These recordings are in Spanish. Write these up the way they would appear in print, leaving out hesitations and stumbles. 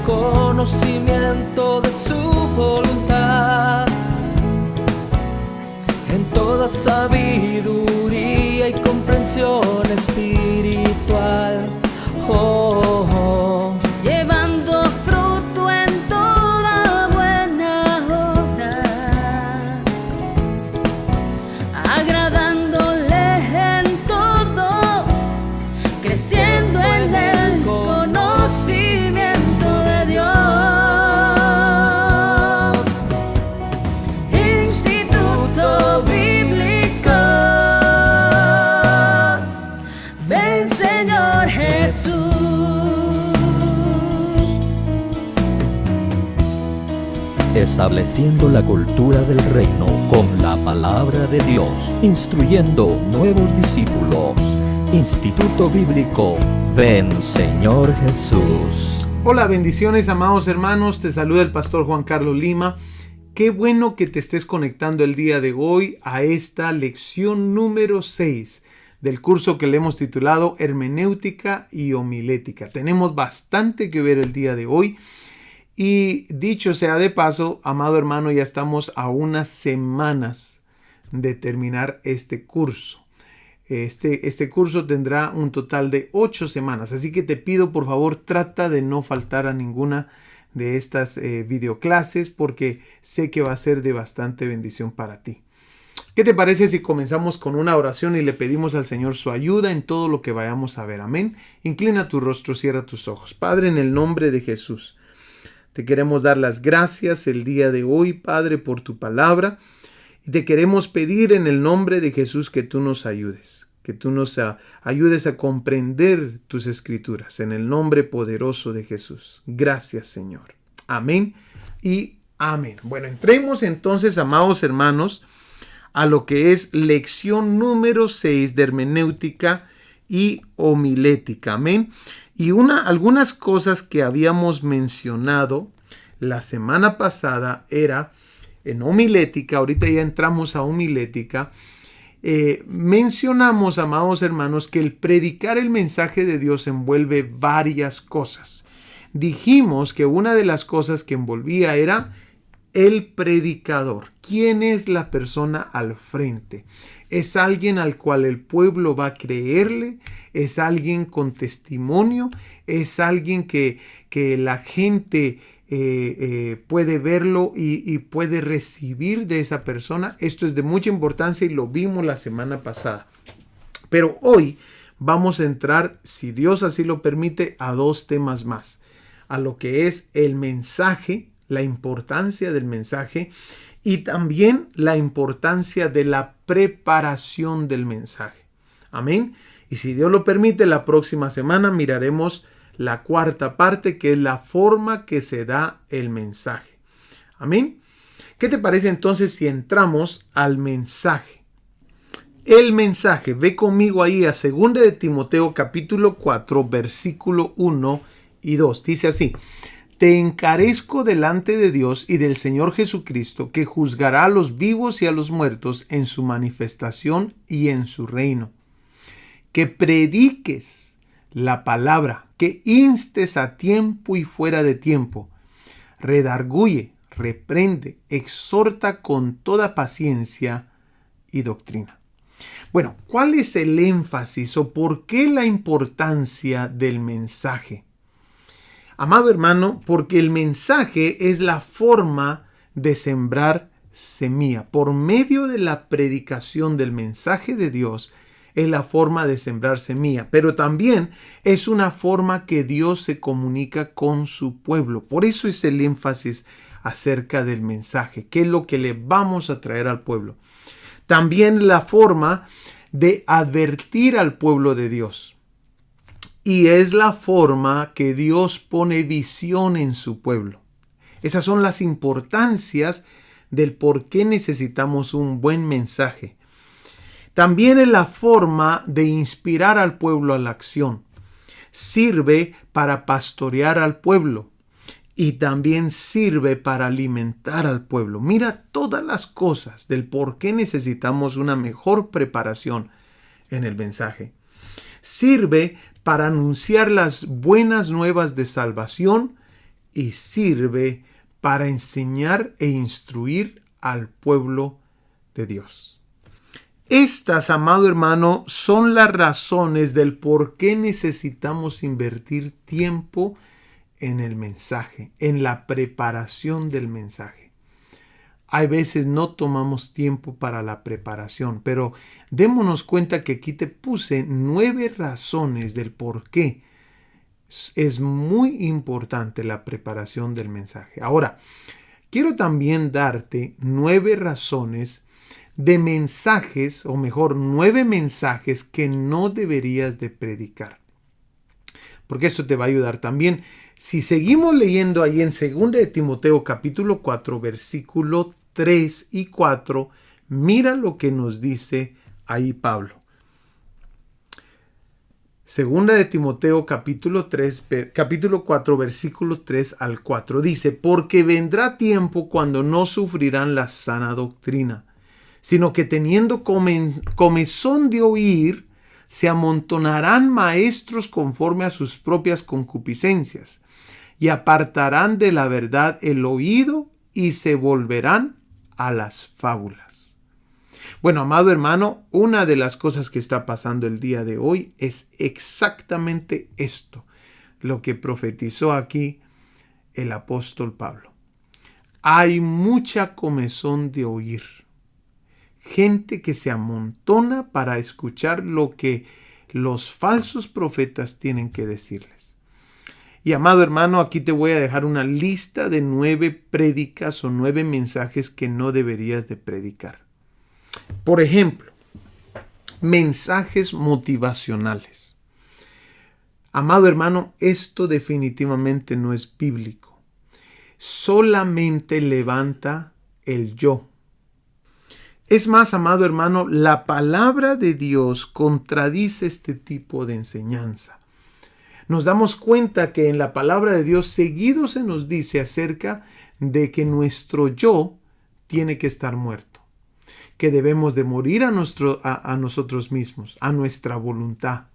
conocimiento de su voluntad, en toda sabiduría y comprensión espiritual. Oh, oh. Llevando fruto en toda buena obra, agradándole en todo, creciendo en el conocimiento de Dios. Instituto Bíblico, ven Señor Jesús. Estableciendo la cultura del reino con la palabra de Dios, instruyendo nuevos discípulos. Instituto Bíblico, ven Señor Jesús. Hola, bendiciones amados hermanos, te saluda el pastor Juan Carlos Lima. Qué bueno que te estés conectando el día de hoy a esta lección número 6 del curso que le hemos titulado Hermenéutica y Homilética. Tenemos bastante que ver el día de hoy. Y dicho sea de paso, amado hermano, ya estamos a unas semanas de terminar este curso. Este curso tendrá un total de 8 semanas, así que te pido por favor trata de no faltar a ninguna de estas videoclases porque sé que va a ser de bastante bendición para ti. ¿Qué te parece si comenzamos con una oración y le pedimos al Señor su ayuda en todo lo que vayamos a ver? Amén. Inclina tu rostro, cierra tus ojos. Padre, en el nombre de Jesús, te queremos dar las gracias el día de hoy, Padre, por tu palabra. Y te queremos pedir en el nombre de Jesús que tú nos ayudes. Que tú nos ayudes a comprender tus escrituras. En el nombre poderoso de Jesús. Gracias, Señor. Amén y amén. Bueno, entremos entonces, amados hermanos, a lo que es lección número 6 de hermenéutica y homilética. Amén. Y algunas cosas que habíamos mencionado la semana pasada era en homilética, ahorita ya entramos a homilética, mencionamos, amados hermanos, que el predicar el mensaje de Dios envuelve varias cosas. Dijimos que una de las cosas que envolvía era el predicador. ¿Quién es la persona al frente? ¿Es alguien al cual el pueblo va a creerle? ¿Es alguien con testimonio? ¿Es alguien que la gente puede verlo y puede recibir de esa persona? Esto es de mucha importancia y lo vimos la semana pasada. Pero hoy vamos a entrar, si Dios así lo permite, a 2 temas más. A lo que es el mensaje, la importancia del mensaje y también la importancia de la preparación del mensaje. Amén. Y si Dios lo permite, la próxima semana miraremos la 4ª parte, que es la forma que se da el mensaje. Amén. ¿Qué te parece entonces si entramos al mensaje? El mensaje, ve conmigo ahí a 2 de Timoteo capítulo 4, versículo 1 y 2. Dice así: te encarezco delante de Dios y del Señor Jesucristo, que juzgará a los vivos y a los muertos en su manifestación y en su reino. Que prediques la palabra, que instes a tiempo y fuera de tiempo. Redarguye, reprende, exhorta con toda paciencia y doctrina. Bueno, ¿cuál es el énfasis o por qué la importancia del mensaje? Amado hermano, porque el mensaje es la forma de sembrar semilla. Por medio de la predicación del mensaje de Dios es la forma de sembrar semilla, pero también es una forma que Dios se comunica con su pueblo. Por eso es el énfasis acerca del mensaje, que es lo que le vamos a traer al pueblo. También la forma de advertir al pueblo de Dios. Y es la forma que Dios pone visión en su pueblo. Esas son las importancias del por qué necesitamos un buen mensaje. También es la forma de inspirar al pueblo a la acción. Sirve para pastorear al pueblo y también sirve para alimentar al pueblo. Mira todas las cosas del por qué necesitamos una mejor preparación en el mensaje. Sirve para anunciar las buenas nuevas de salvación y sirve para enseñar e instruir al pueblo de Dios. Estas, amado hermano, son las razones del por qué necesitamos invertir tiempo en el mensaje, en la preparación del mensaje. Hay veces no tomamos tiempo para la preparación, pero démonos cuenta que aquí te puse 9 razones del por qué es muy importante la preparación del mensaje. Ahora, quiero también darte 9 razones de mensajes, o mejor, 9 mensajes que no deberías de predicar. Porque eso te va a ayudar también. Si seguimos leyendo ahí en 2 de Timoteo capítulo 4, versículo 3 y 4, mira lo que nos dice ahí Pablo. 2 de Timoteo capítulo 4, versículo 3 al 4 dice: porque vendrá tiempo cuando no sufrirán la sana doctrina, sino que teniendo comezón de oír, se amontonarán maestros conforme a sus propias concupiscencias, y apartarán de la verdad el oído y se volverán a las fábulas. Bueno, amado hermano, una de las cosas que está pasando el día de hoy es exactamente esto, lo que profetizó aquí el apóstol Pablo. Hay mucha comezón de oír. Gente que se amontona para escuchar lo que los falsos profetas tienen que decirles. Y amado hermano, aquí te voy a dejar una lista de 9 prédicas o 9 mensajes que no deberías de predicar. Por ejemplo, mensajes motivacionales. Amado hermano, esto definitivamente no es bíblico. Solamente levanta el yo. Es más, amado hermano, la palabra de Dios contradice este tipo de enseñanza. Nos damos cuenta que en la palabra de Dios seguido se nos dice acerca de que nuestro yo tiene que estar muerto, que debemos de morir a nosotros mismos, a nuestra voluntad,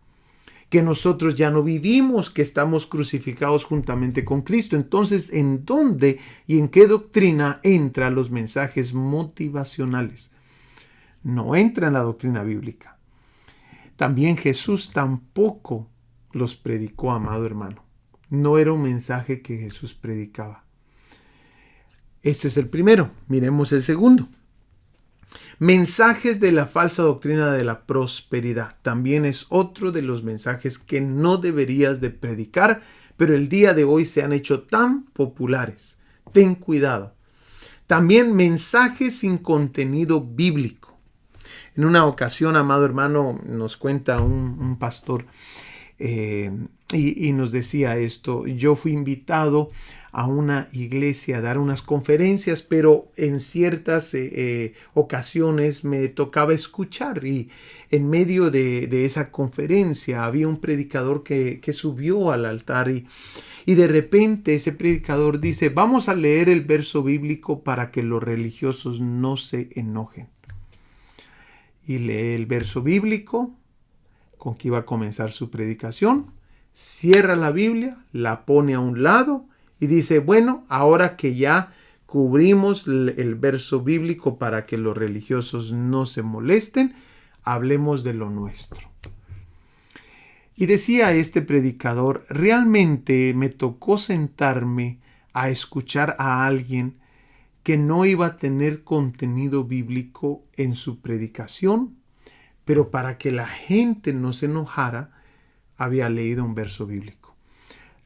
que nosotros ya no vivimos, que estamos crucificados juntamente con Cristo. Entonces, ¿en dónde y en qué doctrina entran los mensajes motivacionales? No entra en la doctrina bíblica. También Jesús tampoco los predicó, amado hermano. No era un mensaje que Jesús predicaba. Este es el primero. Miremos el segundo. Mensajes de la falsa doctrina de la prosperidad. También es otro de los mensajes que no deberías de predicar, pero el día de hoy se han hecho tan populares. Ten cuidado. También mensajes sin contenido bíblico. En una ocasión, amado hermano, nos cuenta un pastor y nos decía esto: yo fui invitado a una iglesia a dar unas conferencias, pero en ciertas ocasiones me tocaba escuchar, y en medio de esa conferencia había un predicador que subió al altar y de repente ese predicador dice: vamos a leer el verso bíblico para que los religiosos no se enojen. Y lee el verso bíblico con que iba a comenzar su predicación, cierra la Biblia, la pone a un lado y dice: bueno, ahora que ya cubrimos el verso bíblico para que los religiosos no se molesten, hablemos de lo nuestro. Y decía este predicador: realmente me tocó sentarme a escuchar a alguien que no iba a tener contenido bíblico en su predicación, pero para que la gente no se enojara, había leído un verso bíblico.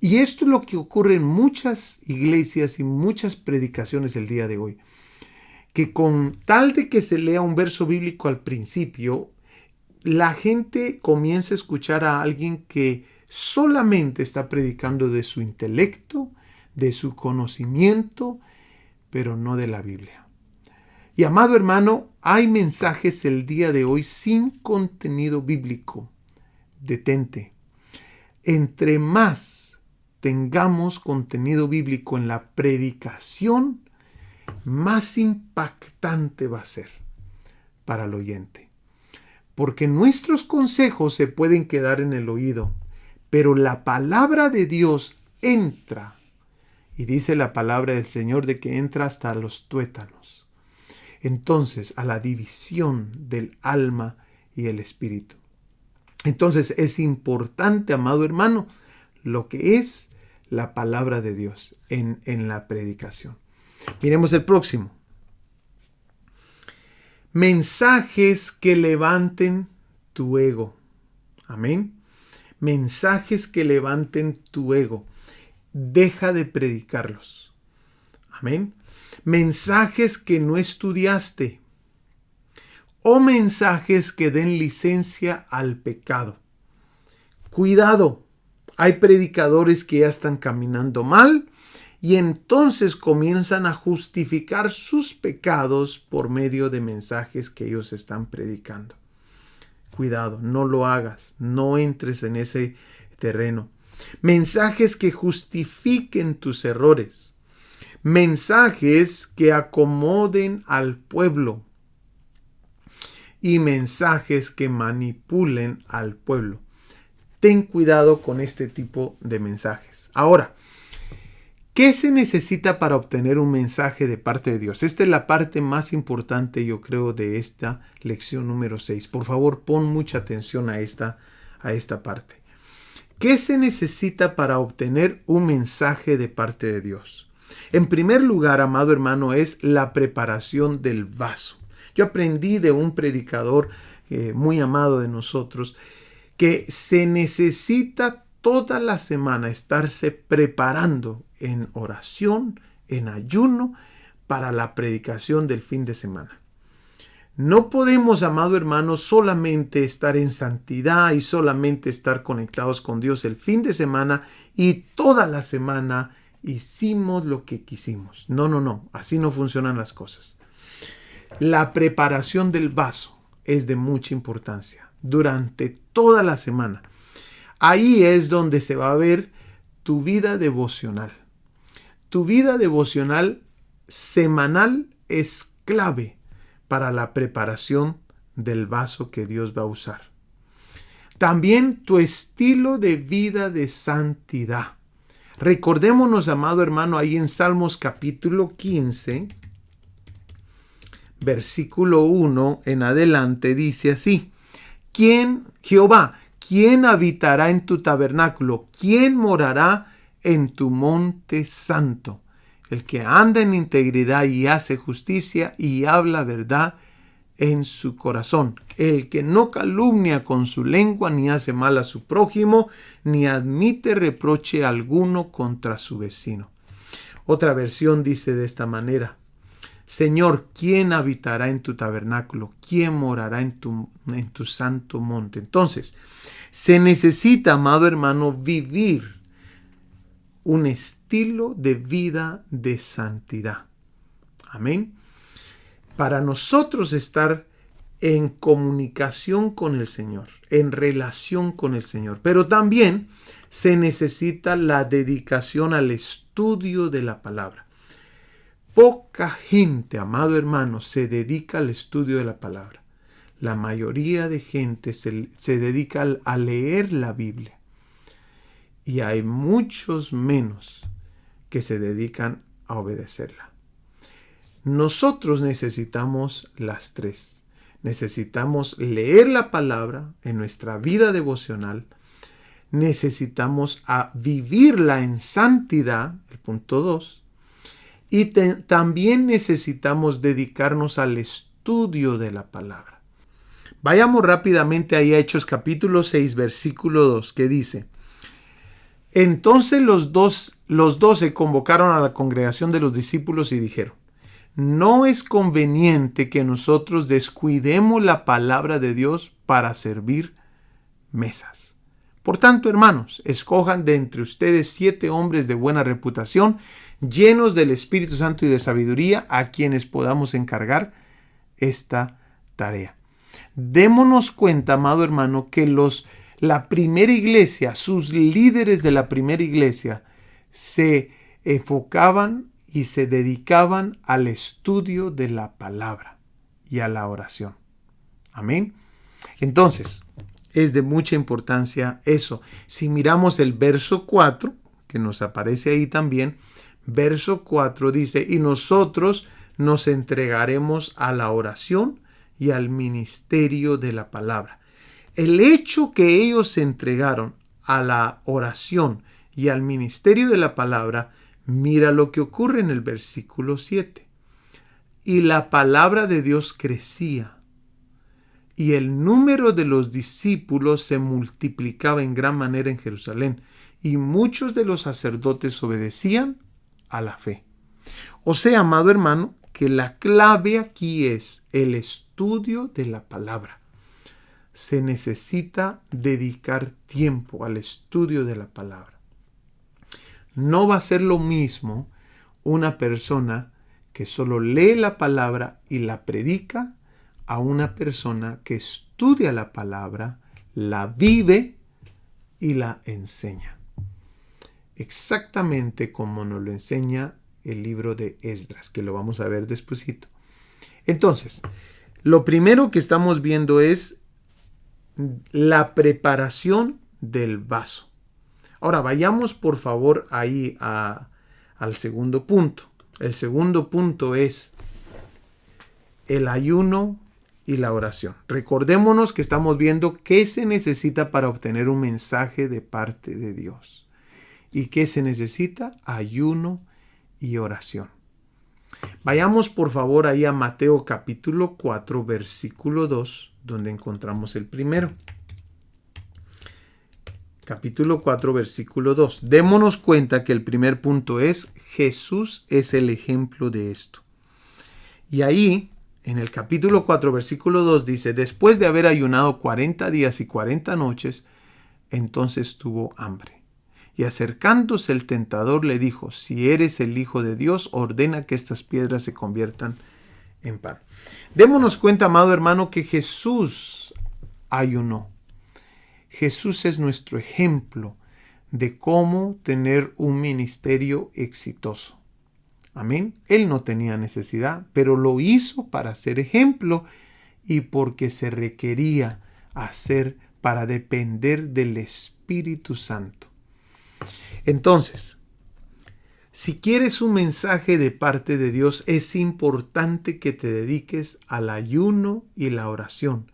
Y esto es lo que ocurre en muchas iglesias y muchas predicaciones el día de hoy, que con tal de que se lea un verso bíblico al principio, la gente comienza a escuchar a alguien que solamente está predicando de su intelecto, de su conocimiento, pero no de la Biblia. Y amado hermano, hay mensajes el día de hoy sin contenido bíblico. Detente. Entre más tengamos contenido bíblico en la predicación, más impactante va a ser para el oyente. Porque nuestros consejos se pueden quedar en el oído, pero la palabra de Dios entra Y dice la palabra del Señor de que entra hasta los tuétanos. Entonces, a la división del alma y el espíritu. Entonces, es importante, amado hermano, lo que es la palabra de Dios en la predicación. Miremos el próximo. Mensajes que levanten tu ego. Amén. Mensajes que levanten tu ego. Deja de predicarlos. Amén. Mensajes que no estudiaste. O mensajes que den licencia al pecado. Cuidado. Hay predicadores que ya están caminando mal y entonces comienzan a justificar sus pecados por medio de mensajes que ellos están predicando. Cuidado, no lo hagas, no entres en ese terreno. Mensajes que justifiquen tus errores. Mensajes que acomoden al pueblo. Y mensajes que manipulen al pueblo. Ten cuidado con este tipo de mensajes. Ahora, ¿qué se necesita para obtener un mensaje de parte de Dios? Esta es la parte más importante, yo creo, de esta lección número 6. Por favor, pon mucha atención a esta parte. ¿Qué se necesita para obtener un mensaje de parte de Dios? En primer lugar, amado hermano, es la preparación del vaso. Yo aprendí de un predicador muy amado de nosotros que se necesita toda la semana estarse preparando en oración, en ayuno, para la predicación del fin de semana. No podemos, amado hermano, solamente estar en santidad y solamente estar conectados con Dios el fin de semana y toda la semana hicimos lo que quisimos. No, así no funcionan las cosas. La preparación del vaso es de mucha importancia durante toda la semana. Ahí es donde se va a ver tu vida devocional. Tu vida devocional semanal es clave para la preparación del vaso que Dios va a usar. También tu estilo de vida de santidad. Recordémonos, amado hermano, ahí en Salmos capítulo 15, versículo 1 en adelante, dice así: Jehová, ¿quién habitará en tu tabernáculo? ¿Quién morará en tu monte santo? El que anda en integridad y hace justicia y habla verdad en su corazón. El que no calumnia con su lengua, ni hace mal a su prójimo, ni admite reproche alguno contra su vecino. Otra versión dice de esta manera: Señor, ¿quién habitará en tu tabernáculo? ¿Quién morará en tu santo monte? Entonces, se necesita, amado hermano, vivir un estilo de vida de santidad. Amén. Para nosotros estar en comunicación con el Señor, en relación con el Señor. Pero también se necesita la dedicación al estudio de la palabra. Poca gente, amado hermano, se dedica al estudio de la palabra. La mayoría de gente se dedica a leer la Biblia. Y hay muchos menos que se dedican a obedecerla. Nosotros necesitamos las tres. Necesitamos leer la palabra en nuestra vida devocional. Necesitamos vivirla en santidad, el punto 2. Y también necesitamos dedicarnos al estudio de la palabra. Vayamos rápidamente ahí a Hechos capítulo 6, versículo 2, que dice: Entonces los 12 convocaron a la congregación de los discípulos y dijeron: No es conveniente que nosotros descuidemos la palabra de Dios para servir mesas. Por tanto, hermanos, escojan de entre ustedes 7 hombres de buena reputación, llenos del Espíritu Santo y de sabiduría, a quienes podamos encargar esta tarea. Démonos cuenta, amado hermano, que la primera iglesia, sus líderes de la primera iglesia, se enfocaban y se dedicaban al estudio de la palabra y a la oración. Amén. Entonces, es de mucha importancia eso. Si miramos el verso 4, que nos aparece ahí también, Verso 4 dice, y nosotros nos entregaremos a la oración y al ministerio de la palabra. El hecho que ellos se entregaron a la oración y al ministerio de la palabra, mira lo que ocurre en el versículo 7. Y la palabra de Dios crecía, y el número de los discípulos se multiplicaba en gran manera en Jerusalén, y muchos de los sacerdotes obedecían a la fe. O sea, amado hermano, que la clave aquí es el estudio de la palabra. Se necesita dedicar tiempo al estudio de la palabra. No va a ser lo mismo una persona que solo lee la palabra y la predica a una persona que estudia la palabra, la vive y la enseña. Exactamente como nos lo enseña el libro de Esdras, que lo vamos a ver despuesito. Entonces, lo primero que estamos viendo es la preparación del vaso. Ahora, vayamos por favor ahí al segundo punto. El segundo punto es el ayuno y la oración. Recordémonos que estamos viendo qué se necesita para obtener un mensaje de parte de Dios. ¿Y qué se necesita? Ayuno y oración. Vayamos por favor ahí a Mateo capítulo 4, versículo 2, donde encontramos el primero. Capítulo 4, versículo 2. Démonos cuenta que el primer punto es Jesús es el ejemplo de esto. Y ahí, en el capítulo 4, versículo 2 dice, después de haber ayunado 40 días y 40 noches, entonces tuvo hambre. Y acercándose el tentador le dijo, si eres el Hijo de Dios, ordena que estas piedras se conviertan en pan. Démonos cuenta, amado hermano, que Jesús ayunó. Jesús es nuestro ejemplo de cómo tener un ministerio exitoso. Amén. Él no tenía necesidad, pero lo hizo para ser ejemplo y porque se requería hacer para depender del Espíritu Santo. Entonces, si quieres un mensaje de parte de Dios, es importante que te dediques al ayuno y la oración,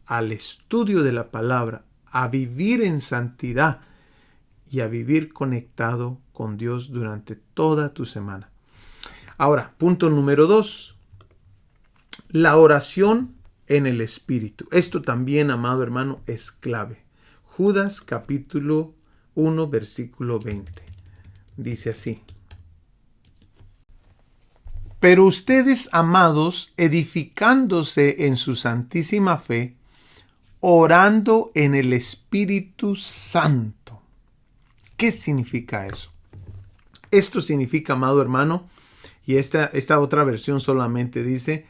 al estudio de la palabra, a vivir en santidad y a vivir conectado con Dios durante toda tu semana. Ahora, punto número 2. La oración en el Espíritu. Esto también, amado hermano, es clave. Judas capítulo 1, versículo 20. Dice así. Pero ustedes, amados, edificándose en su santísima fe, orando en el Espíritu Santo. ¿Qué significa eso? Esto significa, amado hermano, y esta otra versión solamente dice,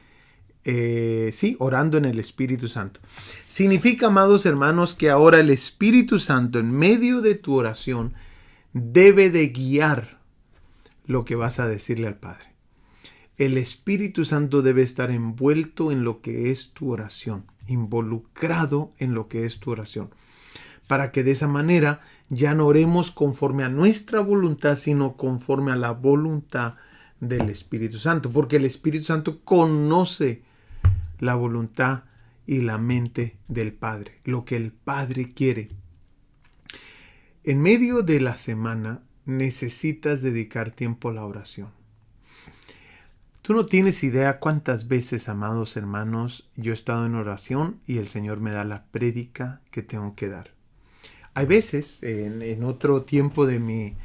orando en el Espíritu Santo. Significa, amados hermanos, que ahora el Espíritu Santo en medio de tu oración debe de guiar lo que vas a decirle al Padre. El Espíritu Santo debe estar envuelto en lo que es tu oración, involucrado en lo que es tu oración, para que de esa manera ya no oremos conforme a nuestra voluntad, sino conforme a la voluntad del Espíritu Santo, porque el Espíritu Santo conoce la voluntad y la mente del Padre, lo que el Padre quiere. En medio de la semana necesitas dedicar tiempo a la oración. Tú no tienes idea cuántas veces, amados hermanos, yo he estado en oración y el Señor me da la prédica que tengo que dar. Hay veces, en otro tiempo en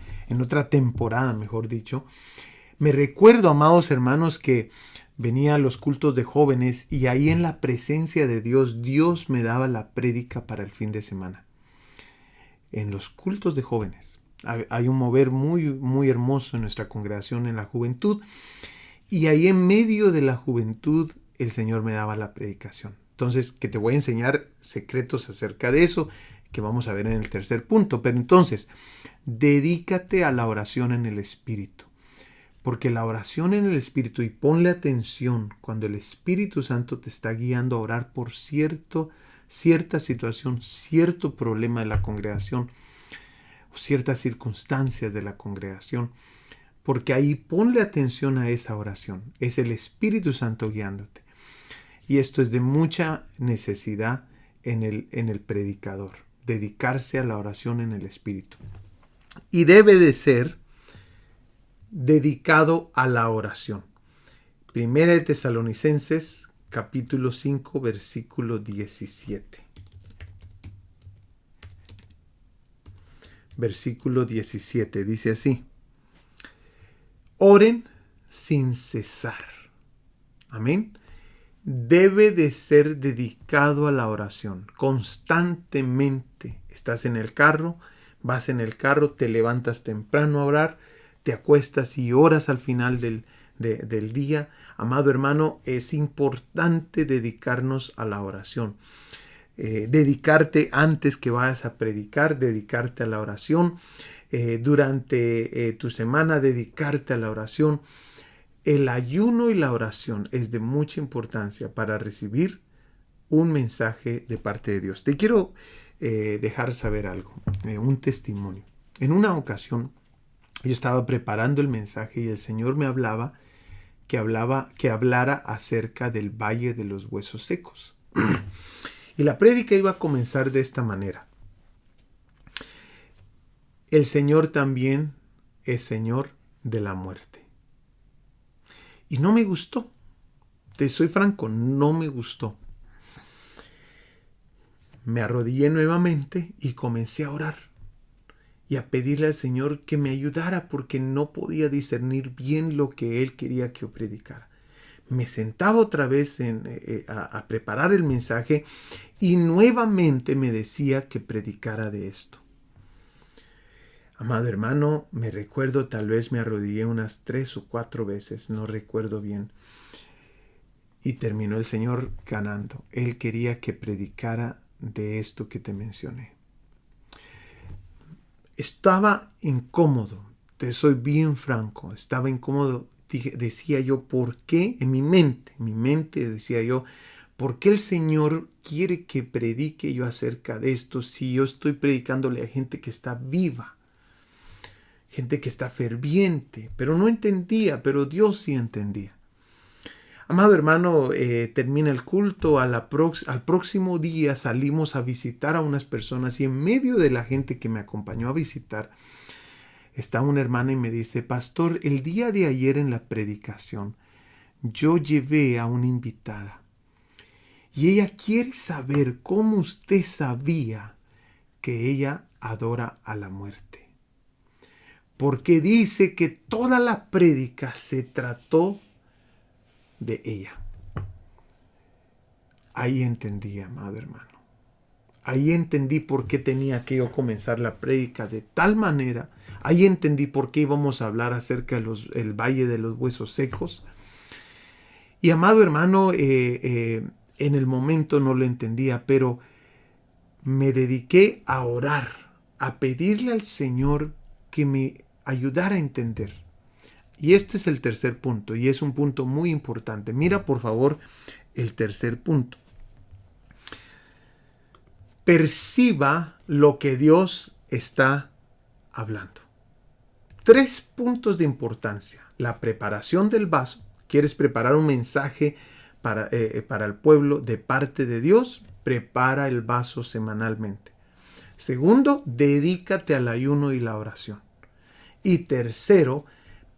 otra temporada, mejor dicho, me recuerdo, amados hermanos, que venía a los cultos de jóvenes y ahí en la presencia de Dios, Dios me daba la prédica para el fin de semana. En los cultos de jóvenes hay un mover muy, muy hermoso en nuestra congregación, en la juventud. Y ahí en medio de la juventud el Señor me daba la predicación. Entonces, que te voy a enseñar secretos acerca de eso, que vamos a ver en el tercer punto. Pero entonces, dedícate a la oración en el Espíritu. Porque la oración en el Espíritu, y ponle atención cuando el Espíritu Santo te está guiando a orar por cierta situación, cierto problema de la congregación, o ciertas circunstancias de la congregación. porque ahí ponle atención a esa oración. Es el Espíritu Santo guiándote. Y esto es de mucha necesidad en el predicador, dedicarse a la oración en el Espíritu. Y debe de ser dedicado a la oración. Primera de Tesalonicenses, capítulo 5, versículo 17. Versículo 17 dice así: oren sin cesar. Amén. Debe de ser dedicado a la oración constantemente. Estás en el carro, vas en el carro, te levantas temprano a orar, te acuestas y oras al final del día. Amado hermano, es importante dedicarnos a la oración. Dedicarte antes que vayas a predicar, dedicarte a la oración. Durante tu semana, dedicarte a la oración. El ayuno y la oración es de mucha importancia para recibir un mensaje de parte de Dios. Te quiero dejar saber algo, un testimonio. En una ocasión, yo estaba preparando el mensaje y el Señor me hablaba que hablara acerca del Valle de los Huesos Secos. Y la prédica iba a comenzar de esta manera: el Señor también es Señor de la muerte. Y no me gustó. Te soy franco, no me gustó. Me arrodillé nuevamente y comencé a orar y a pedirle al Señor que me ayudara, porque no podía discernir bien lo que Él quería que yo predicara. Me sentaba otra vez a preparar el mensaje y nuevamente me decía que predicara de esto. Amado hermano, me recuerdo, tal vez me arrodillé unas 3 o 4 veces, no recuerdo bien. Y terminó el Señor ganando. Él quería que predicara de esto que te mencioné. Estaba incómodo, te soy bien franco, estaba incómodo. Decía yo, ¿por qué? En mi mente decía yo, ¿por qué el Señor quiere que predique yo acerca de esto si yo estoy predicándole a gente que está viva? Gente que está ferviente, pero no entendía, pero Dios sí entendía. Amado hermano, termina el culto, al próximo día salimos a visitar a unas personas y en medio de la gente que me acompañó a visitar, está una hermana y me dice: pastor, el día de ayer en la predicación yo llevé a una invitada y ella quiere saber cómo usted sabía que ella adora a la muerte. Porque dice que toda la prédica se trató de ella. Ahí entendí, amado hermano. Ahí entendí por qué tenía que yo comenzar la prédica de tal manera. Ahí entendí por qué íbamos a hablar acerca del Valle de los Huesos Secos. Y amado hermano, en el momento no lo entendía, pero me dediqué a orar, a pedirle al Señor que me ayudara a entender. Y este es el tercer punto, y es un punto muy importante. Mira, por favor, el tercer punto. Perciba lo que Dios está hablando. 3 puntos de importancia. La preparación del vaso. ¿Quieres preparar un mensaje para el pueblo de parte de Dios? Prepara el vaso semanalmente. Segundo, dedícate al ayuno y la oración. Y tercero,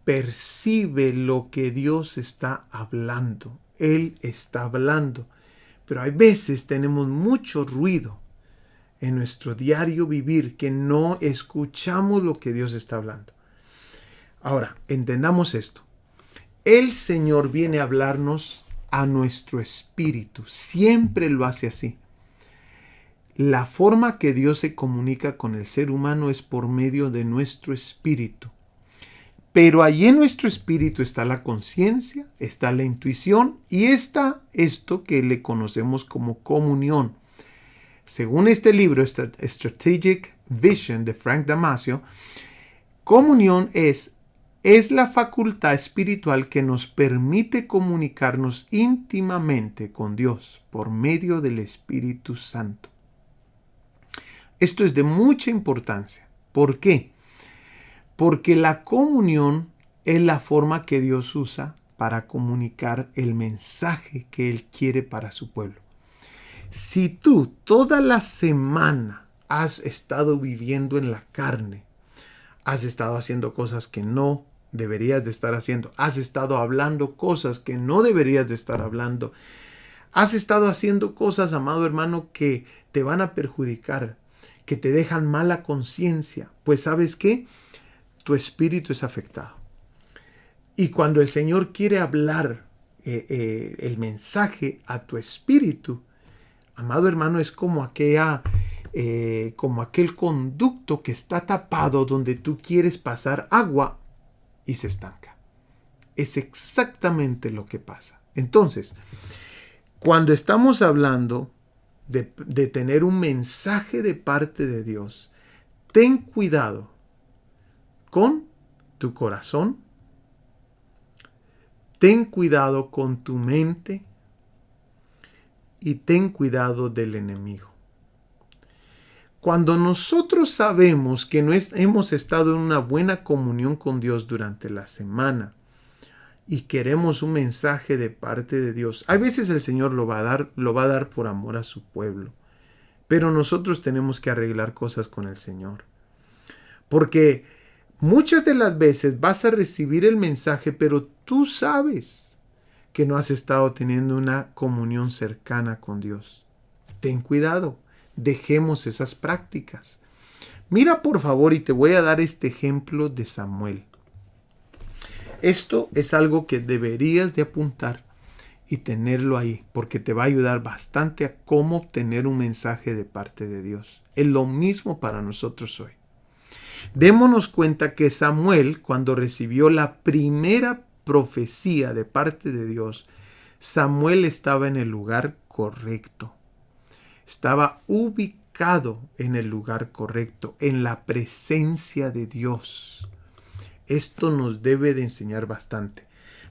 percibe lo que Dios está hablando. Él está hablando. Pero hay veces tenemos mucho ruido en nuestro diario vivir que no escuchamos lo que Dios está hablando. Ahora, entendamos esto. El Señor viene a hablarnos a nuestro espíritu. Siempre lo hace así. La forma que Dios se comunica con el ser humano es por medio de nuestro espíritu. Pero allí en nuestro espíritu está la conciencia, está la intuición y está esto que le conocemos como comunión. Según este libro, Strategic Vision de Frank Damasio, comunión es la facultad espiritual que nos permite comunicarnos íntimamente con Dios por medio del Espíritu Santo. Esto es de mucha importancia. ¿Por qué? Porque la comunión es la forma que Dios usa para comunicar el mensaje que Él quiere para su pueblo. Si tú toda la semana has estado viviendo en la carne, has estado haciendo cosas que no deberías de estar haciendo, has estado hablando cosas que no deberías de estar hablando, has estado haciendo cosas, amado hermano, que te van a perjudicar, que te dejan mala conciencia, pues ¿sabes qué? Tu espíritu es afectado. Y cuando el Señor quiere hablar el mensaje a tu espíritu, amado hermano, es como aquel conducto que está tapado donde tú quieres pasar agua y se estanca. Es exactamente lo que pasa. Entonces, cuando estamos hablando de tener un mensaje de parte de Dios, ten cuidado con tu corazón, ten cuidado con tu mente y ten cuidado del enemigo. Cuando nosotros sabemos que hemos estado en una buena comunión con Dios durante la semana y queremos un mensaje de parte de Dios, a veces el Señor lo va a dar por amor a su pueblo, pero nosotros tenemos que arreglar cosas con el Señor. Porque muchas de las veces vas a recibir el mensaje, pero tú sabes que no has estado teniendo una comunión cercana con Dios. Ten cuidado. Dejemos esas prácticas. Mira por favor, y te voy a dar este ejemplo de Samuel. Esto es algo que deberías de apuntar y tenerlo ahí, porque te va a ayudar bastante a cómo obtener un mensaje de parte de Dios. Es lo mismo para nosotros hoy. Démonos cuenta que Samuel, cuando recibió la primera profecía de parte de Dios, Samuel estaba en el lugar correcto. Estaba ubicado en el lugar correcto, en la presencia de Dios. Esto nos debe de enseñar bastante.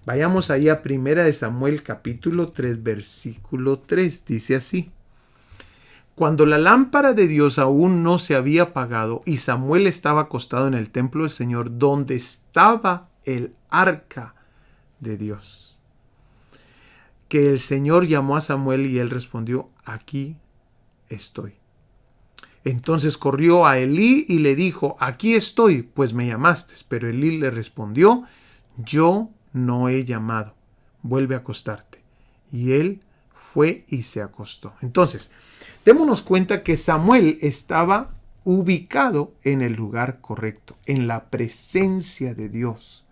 Vayamos ahí a 1 Samuel capítulo 3, versículo 3. Dice así: Cuando la lámpara de Dios aún no se había apagado y Samuel estaba acostado en el templo del Señor, donde estaba el arca de Dios, que el Señor llamó a Samuel y él respondió: aquí estoy. Entonces corrió a Elí y le dijo: aquí estoy, pues me llamaste. Pero Elí le respondió: yo no he llamado, vuelve a acostarte. Y él fue y se acostó. Entonces, démonos cuenta que Samuel estaba ubicado en el lugar correcto, en la presencia de Dios.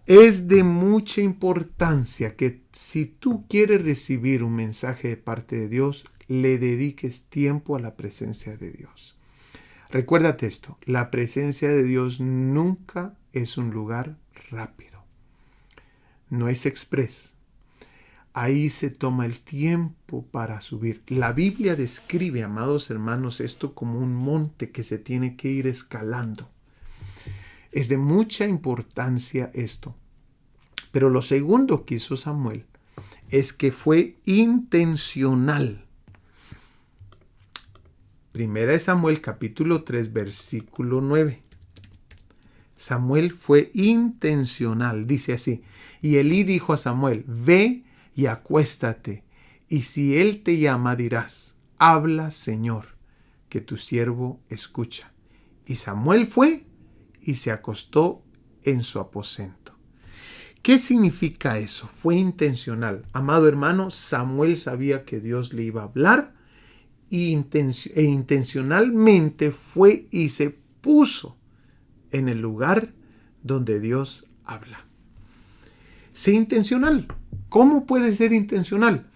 Es de mucha importancia que si tú quieres recibir un mensaje de parte de Dios, le dediques tiempo a la presencia de Dios. Recuérdate esto: la presencia de Dios nunca es un lugar rápido. No es express. Ahí se toma el tiempo para subir. La Biblia describe, amados hermanos, esto como un monte que se tiene que ir escalando. Es de mucha importancia esto. Pero lo segundo que hizo Samuel es que fue intencional. 1 Samuel capítulo 3 versículo 9. Samuel fue intencional, dice así: y Elí dijo a Samuel: ve y acuéstate, y si él te llama dirás: habla, Señor, que tu siervo escucha. Y Samuel fue y se acostó en su aposento. ¿Qué significa eso? Fue intencional. Amado hermano, Samuel sabía que Dios le iba a hablar e intencionalmente fue y se puso en el lugar donde Dios habla. Sé intencional. ¿Cómo puede ser intencional?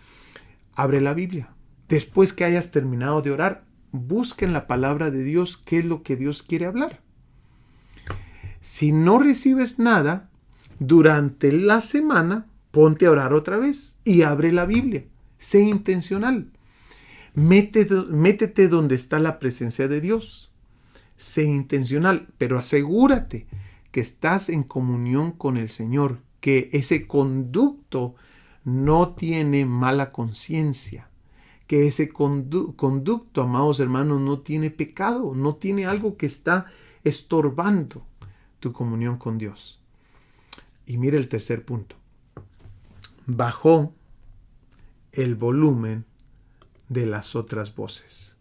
Abre la Biblia. Después que hayas terminado de orar, busca en la palabra de Dios qué es lo que Dios quiere hablar. Si no recibes nada durante la semana, ponte a orar otra vez y abre la Biblia. Sé intencional. Métete donde está la presencia de Dios. Sé intencional, pero asegúrate que estás en comunión con el Señor, que ese conducto no tiene mala conciencia, que ese conducto, amados hermanos, no tiene pecado, no tiene algo que está estorbando tu comunión con Dios. Y mira el tercer punto. Bajó el volumen de las otras voces.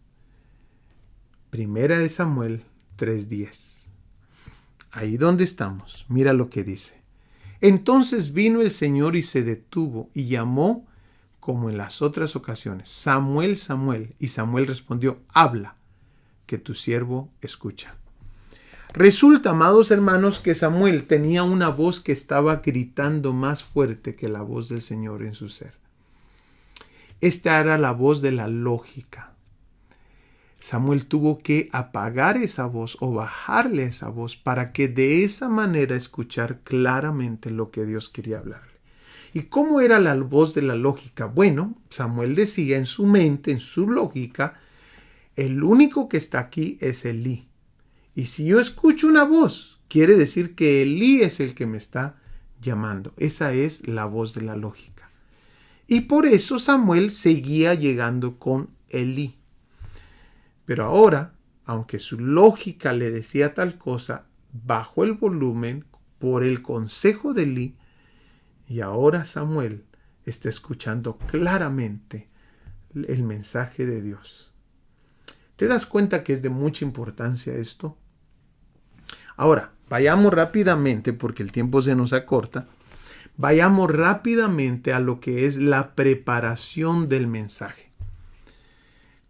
Primera de Samuel 3:10. Ahí donde estamos, mira lo que dice. Entonces vino el Señor y se detuvo y llamó como en las otras ocasiones, Samuel, Samuel. Y Samuel respondió, habla, que tu siervo escucha. Resulta, amados hermanos, que Samuel tenía una voz que estaba gritando más fuerte que la voz del Señor en su ser. Esta era la voz de la lógica. Samuel tuvo que apagar esa voz o bajarle esa voz para que de esa manera escuchar claramente lo que Dios quería hablarle. ¿Y cómo era la voz de la lógica? Bueno, Samuel decía en su mente, en su lógica, el único que está aquí es Elí. Y si yo escucho una voz, quiere decir que Elí es el que me está llamando. Esa es la voz de la lógica. Y por eso Samuel seguía llegando con Elí. Pero ahora, aunque su lógica le decía tal cosa, bajó el volumen por el consejo de Elí y ahora Samuel está escuchando claramente el mensaje de Dios. ¿Te das cuenta que es de mucha importancia esto? Ahora, vayamos rápidamente, porque el tiempo se nos acorta, vayamos rápidamente a lo que es la preparación del mensaje.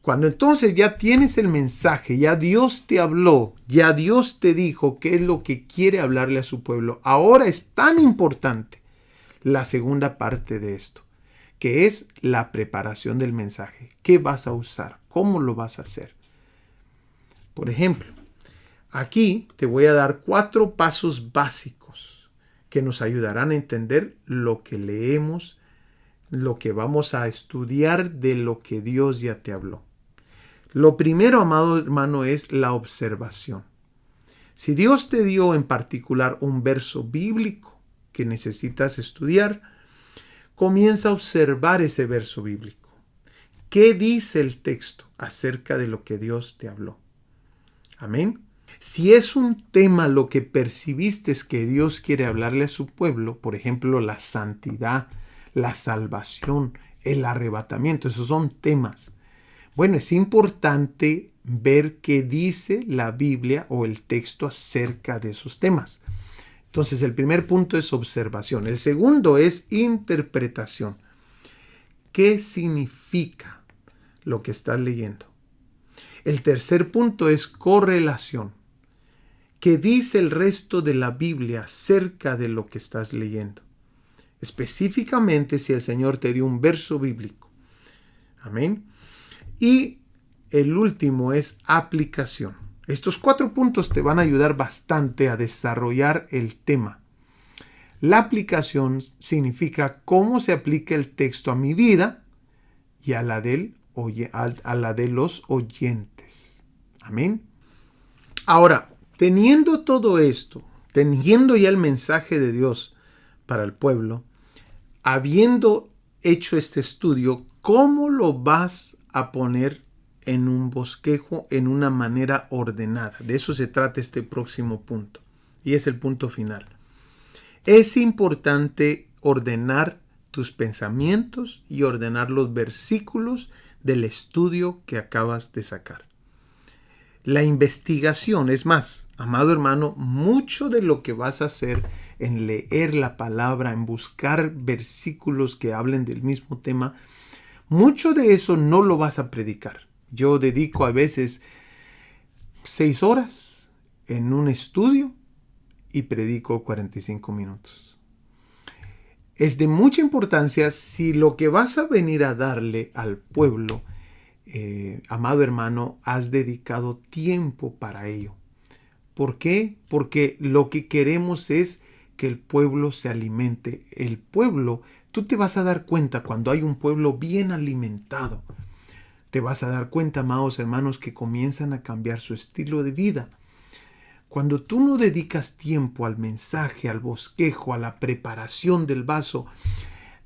Cuando entonces ya tienes el mensaje, ya Dios te habló, ya Dios te dijo qué es lo que quiere hablarle a su pueblo, ahora es tan importante la segunda parte de esto, que es la preparación del mensaje. ¿Qué vas a usar? ¿Cómo lo vas a hacer? Por ejemplo, aquí te voy a dar 4 pasos básicos que nos ayudarán a entender lo que leemos, lo que vamos a estudiar de lo que Dios ya te habló. Lo primero, amado hermano, es la observación. Si Dios te dio en particular un verso bíblico que necesitas estudiar, comienza a observar ese verso bíblico. ¿Qué dice el texto acerca de lo que Dios te habló? Amén. Si es un tema lo que percibiste que Dios quiere hablarle a su pueblo, por ejemplo, la santidad, la salvación, el arrebatamiento, esos son temas. Bueno, es importante ver qué dice la Biblia o el texto acerca de esos temas. Entonces, el primer punto es observación. El segundo es interpretación. ¿Qué significa lo que estás leyendo? El tercer punto es correlación. ¿Qué dice el resto de la Biblia acerca de lo que estás leyendo? Específicamente si el Señor te dio un verso bíblico. Amén. Y el último es aplicación. Estos 4 puntos te van a ayudar bastante a desarrollar el tema. La aplicación significa cómo se aplica el texto a mi vida y a la de los oyentes. Amén. Ahora, teniendo todo esto, teniendo ya el mensaje de Dios para el pueblo, habiendo hecho este estudio, ¿cómo lo vas a poner en un bosquejo, en una manera ordenada? De eso se trata este próximo punto. Y es el punto final. Es importante ordenar tus pensamientos y ordenar los versículos del estudio que acabas de sacar. La investigación, es más, amado hermano, mucho de lo que vas a hacer en leer la palabra, en buscar versículos que hablen del mismo tema, mucho de eso no lo vas a predicar. Yo dedico a veces 6 horas en un estudio y predico 45 minutos. Es de mucha importancia si lo que vas a venir a darle al pueblo, amado hermano, has dedicado tiempo para ello. ¿Por qué? Porque lo que queremos es que el pueblo se alimente. El pueblo, tú te vas a dar cuenta cuando hay un pueblo bien alimentado. Te vas a dar cuenta, amados hermanos, que comienzan a cambiar su estilo de vida. Cuando tú no dedicas tiempo al mensaje, al bosquejo, a la preparación del vaso,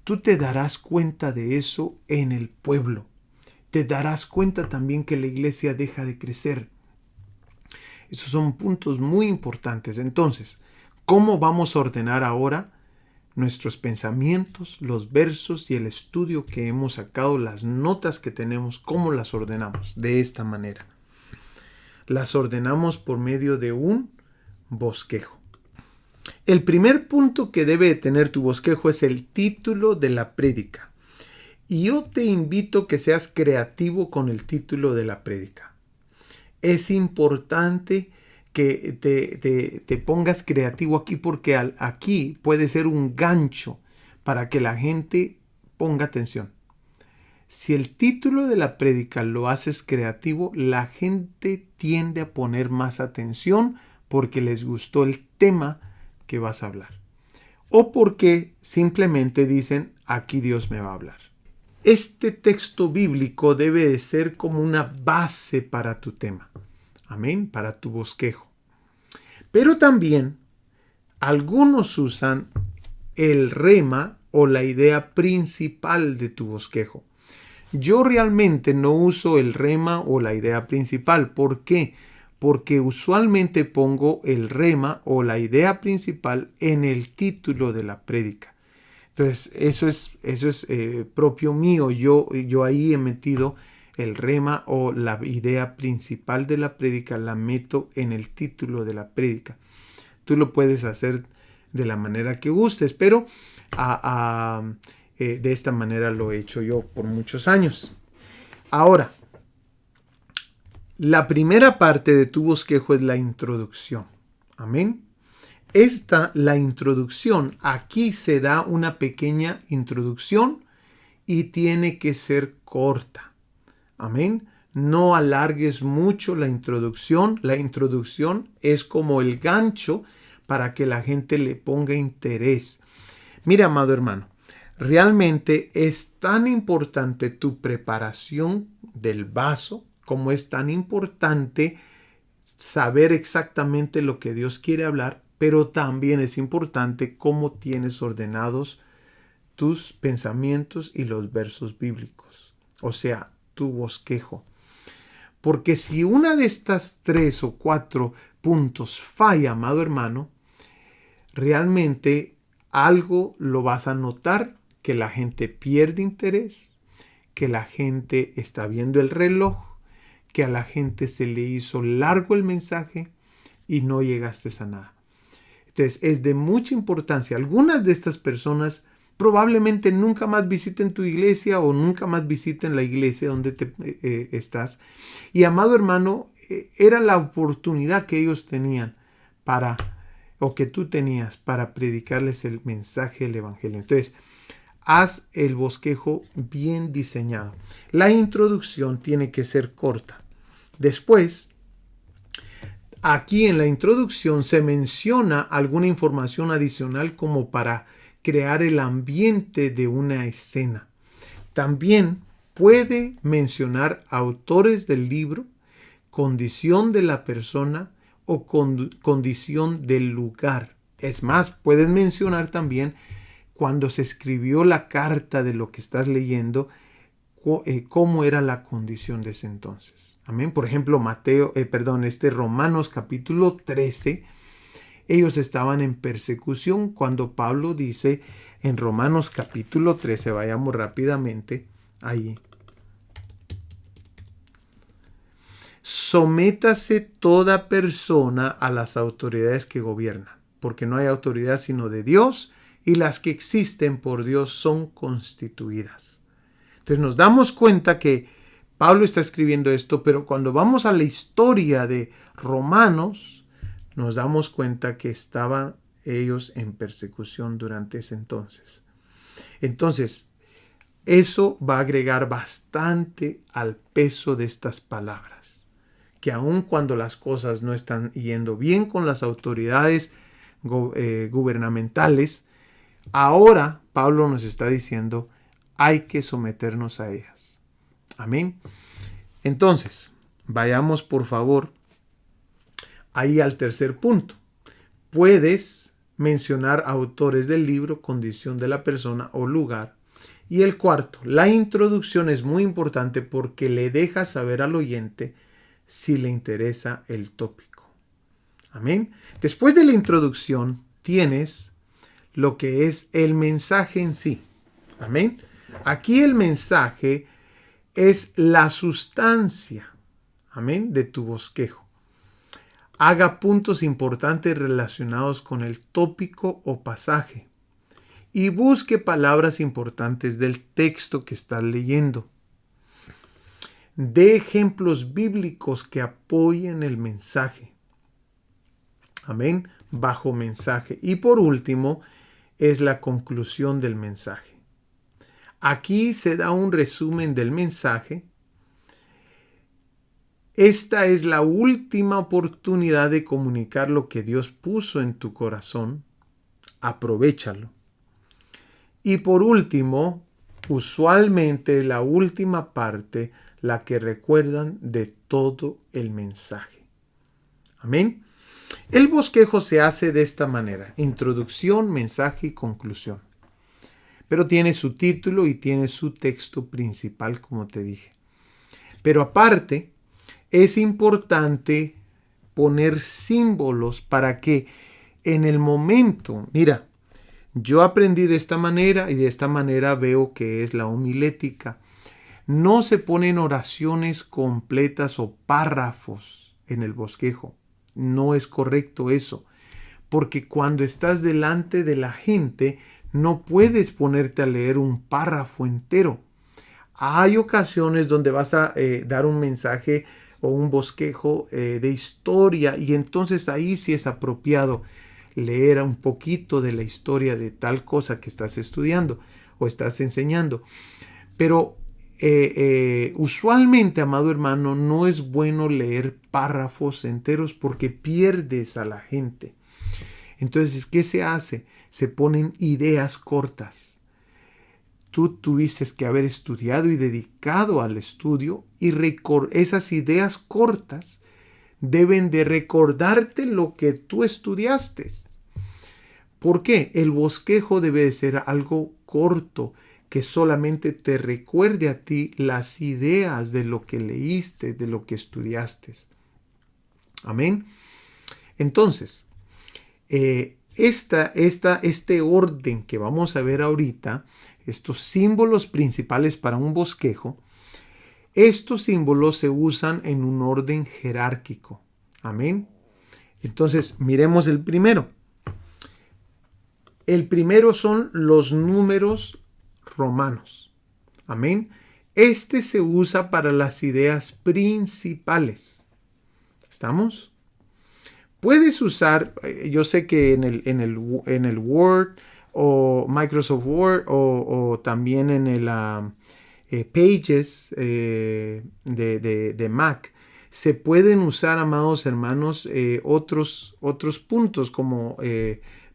tú te darás cuenta de eso en el pueblo. Te darás cuenta también que la iglesia deja de crecer. Esos son puntos muy importantes. Entonces, ¿cómo vamos a ordenar ahora nuestros pensamientos, los versos y el estudio que hemos sacado, las notas que tenemos? ¿Cómo las ordenamos? De esta manera. Las ordenamos por medio de un bosquejo. El primer punto que debe tener tu bosquejo es el título de la prédica. Y yo te invito a que seas creativo con el título de la prédica. Es importante que te pongas creativo aquí, porque aquí puede ser un gancho para que la gente ponga atención. Si el título de la prédica lo haces creativo, la gente tiende a poner más atención porque les gustó el tema que vas a hablar. O porque simplemente dicen, aquí Dios me va a hablar. Este texto bíblico debe de ser como una base para tu tema. Amén, para tu bosquejo. Pero también algunos usan el rema o la idea principal de tu bosquejo. Yo realmente no uso el rema o la idea principal. ¿Por qué? Porque usualmente pongo el rema o la idea principal en el título de la prédica. Entonces, eso es propio mío. Yo ahí he metido el rema o la idea principal de la prédica, la meto en el título de la prédica. Tú lo puedes hacer de la manera que gustes, pero de esta manera lo he hecho yo por muchos años. Ahora, la primera parte de tu bosquejo es la introducción. Amén. La introducción, aquí se da una pequeña introducción y tiene que ser corta. Amén. No alargues mucho la introducción. La introducción es como el gancho para que la gente le ponga interés. Mira, amado hermano, realmente es tan importante tu preparación del vaso como es tan importante saber exactamente lo que Dios quiere hablar, pero también es importante cómo tienes ordenados tus pensamientos y los versos bíblicos, o sea, tu bosquejo. Porque si una de estas 3 o 4 puntos falla, amado hermano, realmente algo lo vas a notar, que la gente pierde interés, que la gente está viendo el reloj, que a la gente se le hizo largo el mensaje y no llegaste a nada. Entonces es de mucha importancia. Algunas de estas personas probablemente nunca más visiten tu iglesia o nunca más visiten la iglesia donde estás. Y amado hermano, era la oportunidad que ellos tenían o que tú tenías para predicarles el mensaje del evangelio. Entonces, haz el bosquejo bien diseñado. La introducción tiene que ser corta. Después, aquí en la introducción se menciona alguna información adicional como para crear el ambiente de una escena. También puede mencionar autores del libro, condición de la persona o condición del lugar. Es más, puedes mencionar también cuando se escribió la carta de lo que estás leyendo, cómo era la condición de ese entonces. Amén. Por ejemplo, Romanos capítulo 13, ellos estaban en persecución cuando Pablo dice en Romanos capítulo 13, vayamos rápidamente ahí. Sométase toda persona a las autoridades que gobiernan, porque no hay autoridad sino de Dios, y las que existen por Dios son constituidas. Entonces nos damos cuenta que Pablo está escribiendo esto, pero cuando vamos a la historia de Romanos, nos damos cuenta que estaban ellos en persecución durante ese entonces. Entonces, eso va a agregar bastante al peso de estas palabras, que aun cuando las cosas no están yendo bien con las autoridades gubernamentales, ahora Pablo nos está diciendo, hay que someternos a ellas. Amén. Entonces, vayamos por favor ahí al tercer punto. Puedes mencionar autores del libro, condición de la persona o lugar. Y el cuarto, la introducción es muy importante porque le deja saber al oyente si le interesa el tópico. Amén. Después de la introducción tienes lo que es el mensaje en sí. Amén. Aquí el mensaje es la sustancia, amén, de tu bosquejo. Haga puntos importantes relacionados con el tópico o pasaje y busque palabras importantes del texto que estás leyendo. Dé ejemplos bíblicos que apoyen el mensaje. Amén, bajo mensaje. Y por último, es la conclusión del mensaje. Aquí se da un resumen del mensaje. Esta es la última oportunidad de comunicar lo que Dios puso en tu corazón. Aprovéchalo. Y por último, usualmente la última parte, la que recuerdan de todo el mensaje. Amén. El bosquejo se hace de esta manera: introducción, mensaje y conclusión. Pero tiene su título y tiene su texto principal, como te dije. Pero aparte, es importante poner símbolos para que en el momento, mira, yo aprendí de esta manera y de esta manera veo que es la homilética. No se ponen oraciones completas o párrafos en el bosquejo. No es correcto eso, porque cuando estás delante de la gente, no puedes ponerte a leer un párrafo entero. Hay ocasiones donde vas a dar un mensaje o un bosquejo de historia, y entonces ahí sí es apropiado leer un poquito de la historia de tal cosa que estás estudiando o estás enseñando. Pero usualmente, amado hermano, no es bueno leer párrafos enteros porque pierdes a la gente. Entonces, ¿qué se hace? Se ponen ideas cortas. Tú tuviste que haber estudiado y dedicado al estudio, y esas ideas cortas deben de recordarte lo que tú estudiaste. ¿Por qué? El bosquejo debe de ser algo corto, que solamente te recuerde a ti las ideas de lo que leíste, de lo que estudiaste. Amén. Entonces, este orden que vamos a ver ahorita, estos símbolos principales para un bosquejo, estos símbolos se usan en un orden jerárquico. Amén. Entonces, miremos el primero. El primero son los números romanos. Amén. Este se usa para las ideas principales. ¿Estamos? Puedes usar, yo sé que en el Word o Microsoft Word o también en el Pages de Mac, se pueden usar, amados hermanos, otros puntos como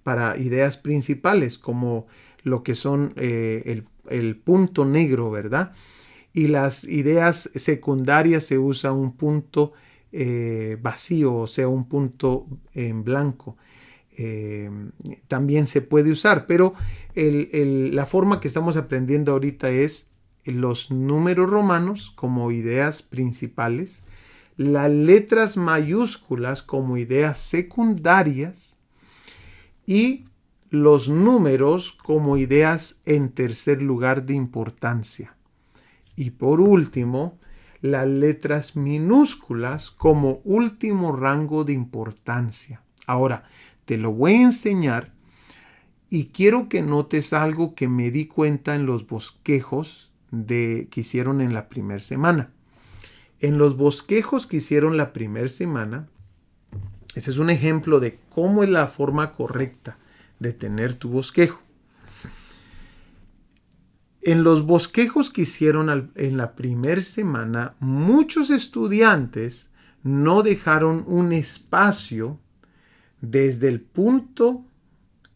para ideas principales, como lo que son el punto negro, ¿verdad? Y las ideas secundarias se usa un punto vacío, o sea, un punto en blanco. También se puede usar, pero la forma que estamos aprendiendo ahorita es los números romanos como ideas principales, las letras mayúsculas como ideas secundarias y los números como ideas en tercer lugar de importancia. Y por último, las letras minúsculas como último rango de importancia. Ahora, te lo voy a enseñar y quiero que notes algo que me di cuenta en los bosquejos que hicieron en la primera semana. En los bosquejos que hicieron la primera semana, ese es un ejemplo de cómo es la forma correcta de tener tu bosquejo. En los bosquejos que hicieron en la primera semana, muchos estudiantes no dejaron un espacio desde el punto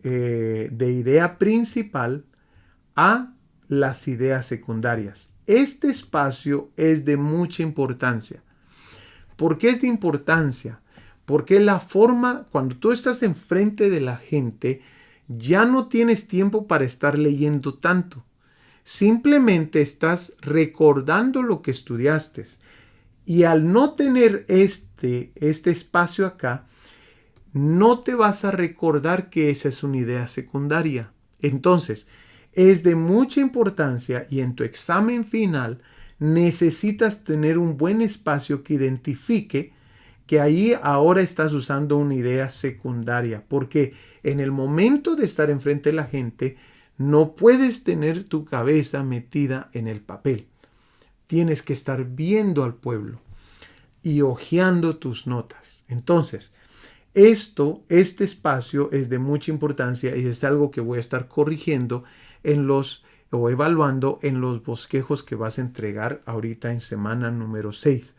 de idea principal a las ideas secundarias. Este espacio es de mucha importancia. ¿Por qué es de importancia? Porque la forma, cuando tú estás enfrente de la gente, ya no tienes tiempo para estar leyendo tanto. Simplemente estás recordando lo que estudiaste. Y al no tener este espacio acá, no te vas a recordar que esa es una idea secundaria. Entonces, es de mucha importancia y en tu examen final necesitas tener un buen espacio que identifique que ahí ahora estás usando una idea secundaria, porque en el momento de estar enfrente de la gente no puedes tener tu cabeza metida en el papel. Tienes que estar viendo al pueblo y hojeando tus notas. Entonces, este espacio es de mucha importancia y es algo que voy a estar corrigiendo o evaluando en los bosquejos que vas a entregar ahorita en semana número 6.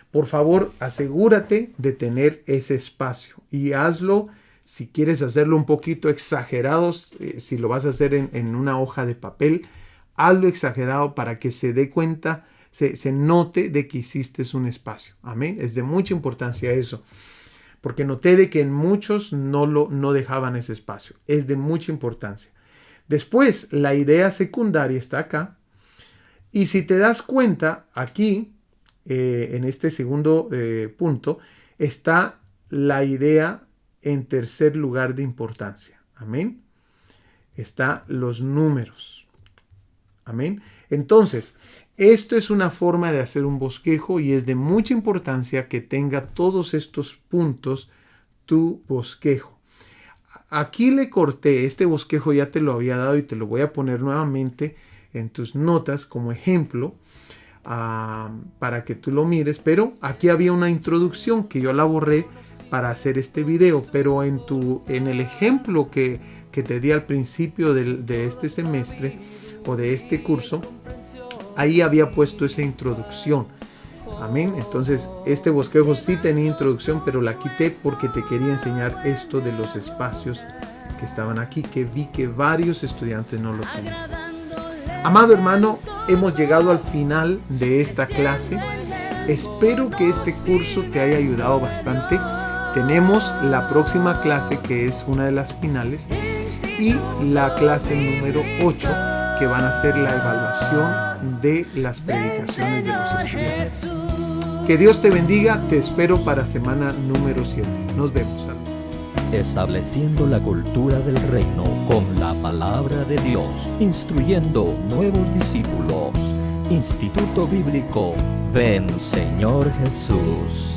Por favor, asegúrate de tener ese espacio y hazlo. Si quieres hacerlo un poquito exagerado, si lo vas a hacer en una hoja de papel, hazlo exagerado para que se dé cuenta, se note de que hiciste un espacio. Amén. Es de mucha importancia eso, porque noté de que en muchos no dejaban ese espacio. Es de mucha importancia. Después, la idea secundaria está acá. Y si te das cuenta, aquí, en este segundo punto, está la idea en tercer lugar de importancia. Amén. Está los números. Amén. Entonces, esto es una forma de hacer un bosquejo y es de mucha importancia que tenga todos estos puntos tu bosquejo. Aquí le corté, este bosquejo ya te lo había dado y te lo voy a poner nuevamente en tus notas como ejemplo para que tú lo mires, pero aquí había una introducción que yo la borré para hacer este video, pero en el ejemplo que te di al principio de este semestre o de este curso, ahí había puesto esa introducción. Amén. Entonces, este bosquejo sí tenía introducción, pero la quité porque te quería enseñar esto de los espacios que estaban aquí, que vi que varios estudiantes no lo tenían. Amado hermano, hemos llegado al final de esta clase. Espero que este curso te haya ayudado bastante. Tenemos la próxima clase, que es una de las finales, y la clase número 8, que van a ser la evaluación de las predicaciones de los estudiantes. Que Dios te bendiga, te espero para semana número 7. Nos vemos. Estableciendo la cultura del reino con la palabra de Dios, instruyendo nuevos discípulos. Instituto Bíblico Ven Señor Jesús.